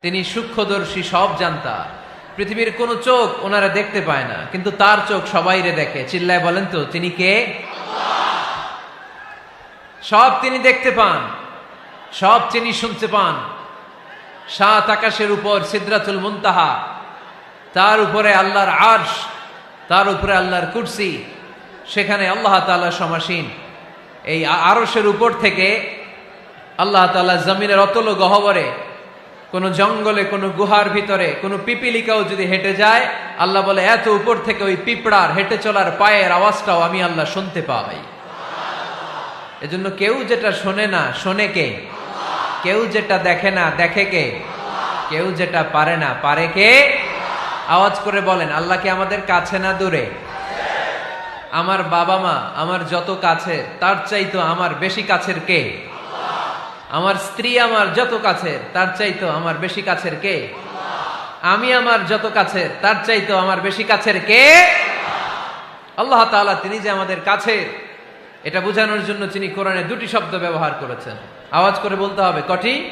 তিনি সূক্ষ্মদর্শী, সব জানতা। পৃথিবীর কোন চোখ ওনারা দেখতে পায় না, কিন্তু তার চোখ সবাইরে দেখে। চিল্লায় বলেন তো তিনি কে? সব তিনি দেখতে পান, সব তিনি শুনতে পান। সাত আকাশের উপর সিদরাতুল মুনতাহা, তার উপরে আল্লাহর আরশ, তার উপরে আল্লাহর কুরসি, সেখানে আল্লাহ তাআলা সমাসীন। এই আরশের উপর থেকে আল্লাহ তাআলা জমিনের অতল গহ্বরে, কোন জঙ্গলে, কোন গুহার ভিতরে কোন পিপিলিকাও যদি হেঁটে যায়, আল্লাহ বলে এত উপর থেকে ওই পিঁপড়ার হেঁটে চলার পায়ের আওয়াজটাও আমি আল্লাহ শুনতে পাই। এজন্য কেউ যেটা শোনে না, শোনে কে? কেউ যেটা দেখে না, দেখে কে? কেউ যেটা পারে না, পারে কে? আওয়াজ করে বলেন, আল্লাহ কি আমাদের কাছে না দূরে? আমার বাবা মা আমার যত কাছে, তার চাইতো আমার বেশি কাছের কে? আমার স্ত্রী আমার যত কাছের, তার চাইতো আমার বেশি কাছের কে? আমি আমার যত কাছের, তার চাইতো আমার বেশি কাছের কে? আল্লাহ তাআলা তিনি যে আমাদের কাছে, এটা বোঝানোর জন্য তিনি কোরআনে দুটি শব্দ ব্যবহার করেছেন। আওয়াজ করে বলতে হবে, কটি?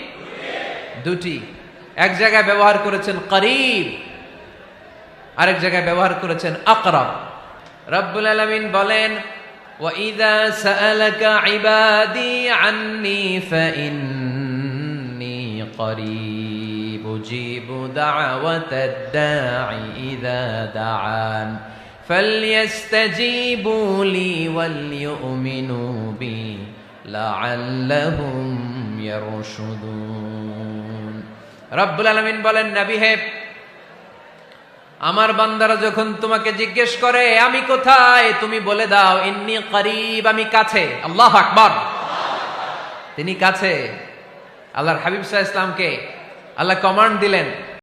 দুটি। এক জায়গায় ব্যবহার করেছেন করিব, আরেক জায়গায় ব্যবহার করেছেন আকরাব। রব্বুল আলামিন বলেন, وَإِذَا سَأَلَكَ عِبَادِي عَنِّي فَإِنِّي قَرِيبٌ أُجِيبُ دَعْوَةَ الدَّاعِ إِذَا دَعَانِ فَلْيَسْتَجِيبُوا لِي وَلْيُؤْمِنُوا بِي لَعَلَّهُمْ يَرْشُدُونَ। রব্বুল আলামিন বলেন, নবী হে, আমার বান্দারা যখন তোমাকে জিজ্ঞেস করে আমি কোথায়, তুমি বলে দাও ইন্নী করিব, আমি কাছে। আল্লাহু আকবার। তিনি কাছে। আল্লাহর হাবিব সাল্লাল্লাহু আলাইহি ওয়াসাল্লামকে আল্লাহ কমান্ড দিলেন,